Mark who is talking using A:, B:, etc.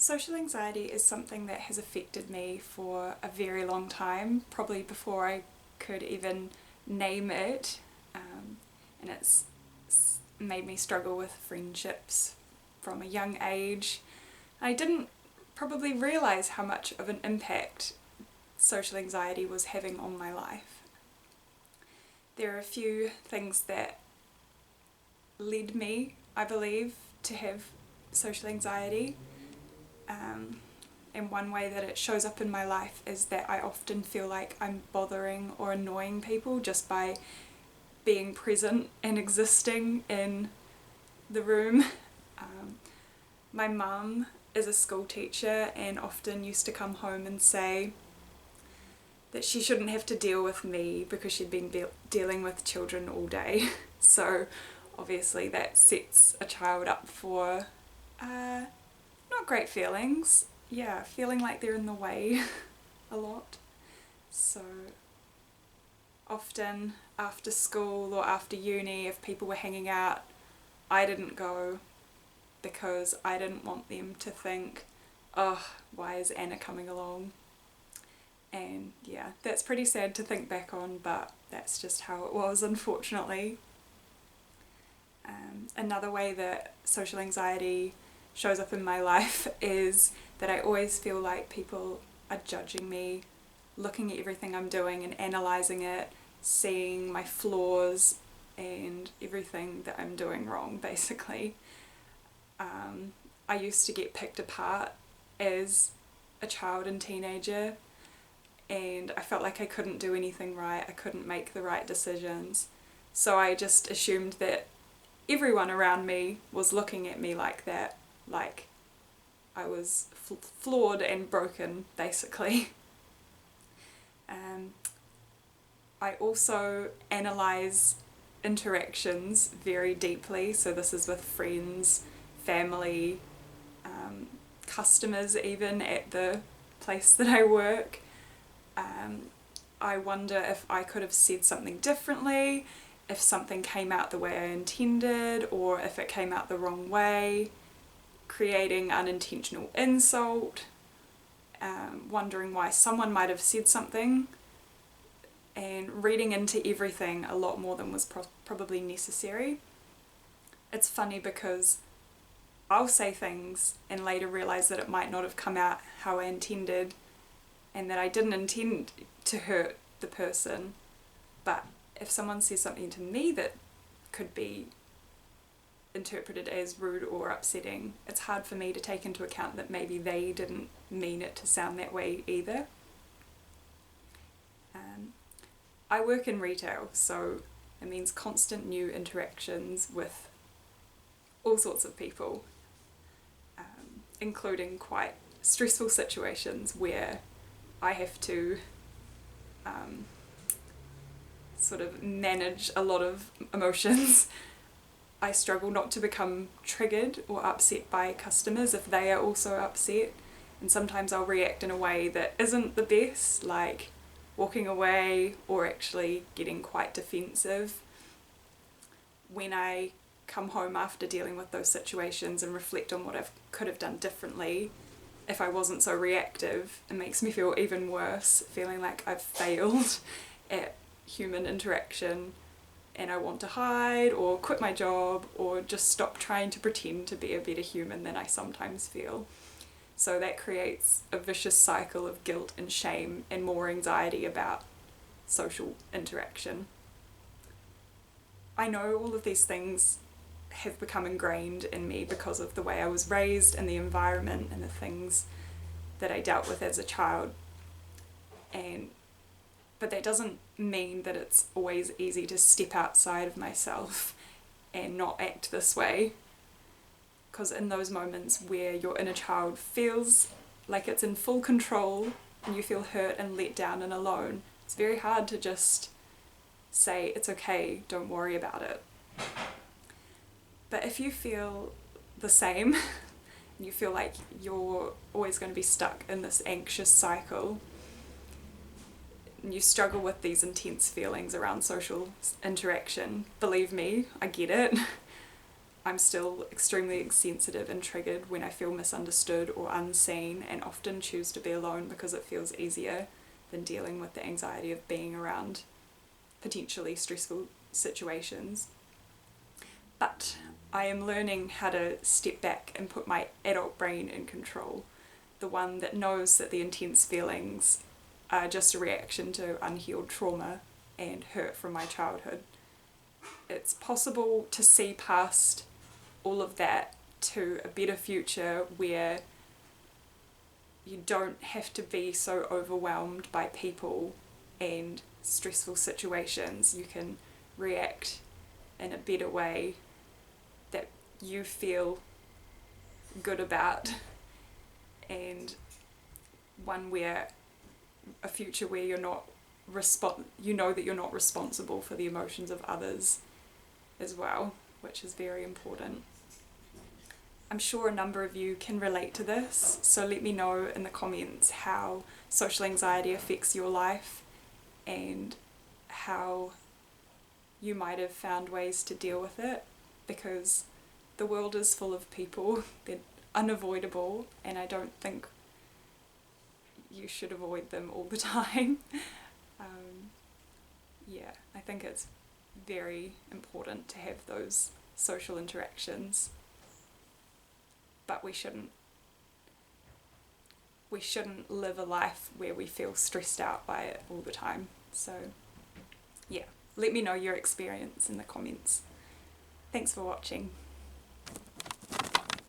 A: Social anxiety is something that has affected me for a very long time, probably before I could even name it, and it's made me struggle with friendships from a young age. I didn't probably realise how much of an impact social anxiety was having on my life. There are a few things that led me, I believe, to have social anxiety. And one way that it shows up in my life is that I often feel like I'm bothering or annoying people just by being present and existing in the room. My mum is a school teacher and often used to come home and say that she shouldn't have to deal with me because she'd been dealing with children all day. So obviously that sets a child up for not great feelings. Yeah, feeling like they're in the way a lot. So often after school or after uni, if people were hanging out, I didn't go because I didn't want them to think, oh, why is Anna coming along? And yeah, that's pretty sad to think back on, but that's just how it was, unfortunately. Another way that social anxiety shows up in my life is that I always feel like people are judging me, looking at everything I'm doing and analysing it, seeing my flaws and everything that I'm doing wrong, basically. I used to get picked apart as a child and teenager, and I felt like I couldn't do anything right, I couldn't make the right decisions. So I just assumed that everyone around me was looking at me like that, like I was flawed and broken, basically. I also analyse interactions very deeply, so this is with friends, family, customers even at the place that I work. I wonder if I could have said something differently, if something came out the way I intended, or if it came out the wrong way, creating unintentional insult, wondering why someone might have said something, and reading into everything a lot more than was probably necessary. It's funny because I'll say things and later realise that it might not have come out how I intended and that I didn't intend to hurt the person, but if someone says something to me that could be interpreted as rude or upsetting, it's hard for me to take into account that maybe they didn't mean it to sound that way either. I work in retail, so it means constant new interactions with all sorts of people, including quite stressful situations where I have to sort of manage a lot of emotions. I struggle not to become triggered or upset by customers if they are also upset, and sometimes I'll react in a way that isn't the best, like walking away or actually getting quite defensive. When I come home after dealing with those situations and reflect on what I could have done differently, if I wasn't so reactive, it makes me feel even worse, feeling like I've failed at human interaction and I want to hide or quit my job or just stop trying to pretend to be a better human than I sometimes feel. So that creates a vicious cycle of guilt and shame and more anxiety about social interaction. I know all of these things have become ingrained in me because of the way I was raised and the environment and the things that I dealt with as a child. But that doesn't mean that it's always easy to step outside of myself and not act this way. Because in those moments where your inner child feels like it's in full control and you feel hurt and let down and alone, it's very hard to just say, it's okay, don't worry about it. But if you feel the same, and you feel like you're always going to be stuck in this anxious cycle, and you struggle with these intense feelings around social interaction, believe me, I get it. I'm still extremely sensitive and triggered when I feel misunderstood or unseen, and often choose to be alone because it feels easier than dealing with the anxiety of being around potentially stressful situations. But I am learning how to step back and put my adult brain in control, the one that knows that the intense feelings are just a reaction to unhealed trauma and hurt from my childhood. It's possible to see past all of that to a better future where you don't have to be so overwhelmed by people and stressful situations. You can react in a better way that you feel good about, and one where a future where you're not you know that you're not responsible for the emotions of others as well, which is very important. I'm sure a number of you can relate to this, so let me know in the comments how social anxiety affects your life and how you might have found ways to deal with it, because the world is full of people, they're unavoidable, and I don't think you should avoid them all the time. Yeah, I think it's very important to have those social interactions, but we shouldn't live a life where we feel stressed out by it all the time. So yeah, let me know your experience in the comments. Thanks for watching.